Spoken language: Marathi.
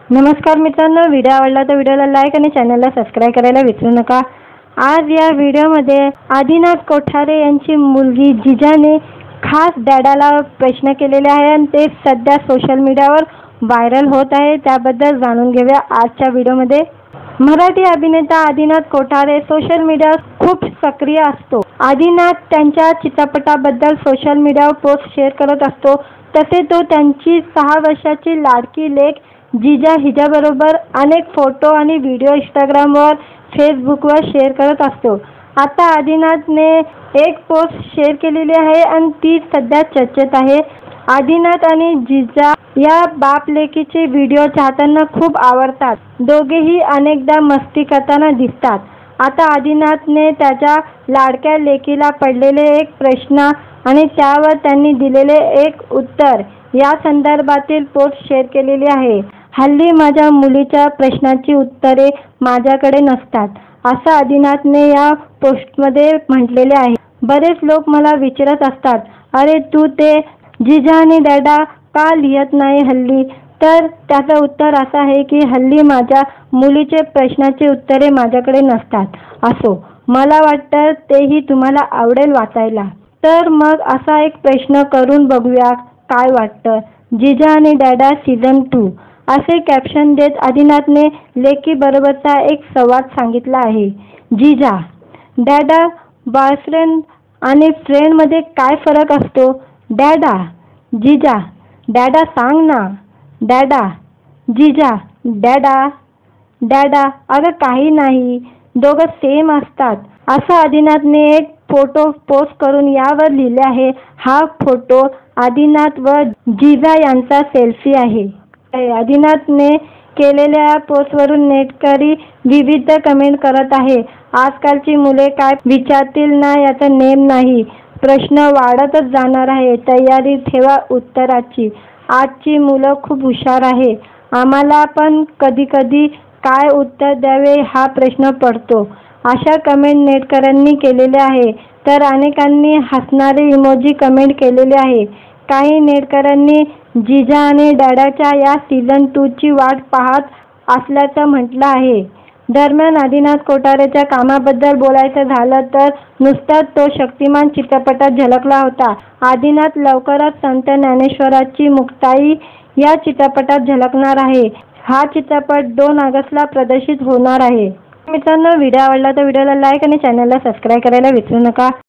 नमस्कार मित्रांनो, व्हिडिओ आवडला तर व्हिडिओला लाईक आणि चॅनलला सबस्क्राईब करायला विसरू नका। आज या व्हिडिओमध्ये आदिनाथ कोठारे यांची मुलगी जिजाने खास डॅडाला प्रश्न केलेले आहे आणि ते सध्या सोशल मीडियावर व्हायरल होत आहे। त्याबद्दल जाणून घेऊया आजच्या व्हिडिओमध्ये। मराठी अभिनेता आदिनाथ कोठारे सोशल मीडियावर खूप सक्रिय असतो। आदिनाथ त्यांच्या चित्रपटाबद्दल सोशल मीडियावर पोस्ट शेअर करत असतो। तसे तो त्यांची 6 वर्षाची लाडकी लेक जिजा हिच्याबरोबर अनेक फोटो आणि व्हिडिओ इंस्टाग्रामवर फेसबुकवर शेअर करत असतो। आता आदिनाथने एक पोस्ट शेअर केलेली आहे आणि ती सध्या चर्चेत आहे। आदिनाथ आणि जिजा या बाप लेकीचे व्हिडिओ चाहत्यांना खूप आवडतात। दोघेही अनेकदा मस्ती करताना दिसतात। आता आदिनाथने त्याच्या लाडक्या लेकीला पडलेले एक प्रश्न आणि त्यावर त्यांनी दिलेले एक उत्तर या संदर्भातील पोस्ट शेअर केलेली आहे। हल्ली माझ्या मुलीच्या प्रश्नाची उत्तरे माझ्याकडे नसतात, असं आदिनाथने या पोस्टमध्ये म्हटलेले आहे। बरेच लोक मला विचारत असतात, अरे तू ते जिजा आणि डॅडा का लिहित नाही हल्ली? तर त्याचं उत्तर असं आहे की हल्ली माझ्या मुलीचे प्रश्नाची उत्तरे माझ्याकडे नसतात। असो, मला वाटतं तेही तुम्हाला आवडेल वाचायला। तर मग असा एक प्रश्न करून बघूया काय वाटतं। जिजा आणि डॅडा सीझन 2 असे कॅप्शन देत आदिनाथने लेकीबरोबरचा एक संवाद सांगितला आहे। जिजा, डॅडा, बॉयफ्रेंड आणि फ्रेंडमध्ये काय फरक असतो? डॅडा, जिजा, डॅडा सांग ना। डॅडा, जिजा, डॅडा, डॅडा, अगं काही नाही, दोघं सेम असतात, असं आदिनाथने एक फोटो पोस्ट करून यावर लिहिले आहे। हा फोटो आदिनाथ व जिजा यांचा सेल्फी आहे। आदिनाथने केलेल्या पोस्टवरून नेटकरी विविध कमेंट करत आहे। आजकालची मुले काय विचारतील ना याचा नेम नाही, प्रश्न वाढतच जाणार आहे। तयारी ठेवा उत्तराची। आजची मुलं खूप हुशार आहे। आम्हाला पण कधी काय उत्तर द्यावे हा प्रश्न पडतो, अशा कमेंट नेटकऱ्यांनी केलेल्या आहे। तर अनेकांनी हसणारे इमोजी कमेंट केलेले आहे। काही नेटकऱ्यांनी जिजा आणि डॅडाच्या या सीझन 2 ची वाट पाहत असल्याचं म्हटलं आहे। दरम्यान आदिनाथ कोठारेच्या कामाबद्दल बोलायचं झालं तर नुकताच तो शक्तिमान चित्रपटात झळकला होता। आदिनाथ लवकरच संत ज्ञानेश्वरांची मुक्ताई या चित्रपटात झळकणार आहे। हा चित्रपट 2 ऑगस्टला प्रदर्शित होणार आहे। मित्रांनो, व्हिडिओ आवडला तर व्हिडिओला लाईक आणि चॅनलला सबस्क्राईब करायला विसरू नका।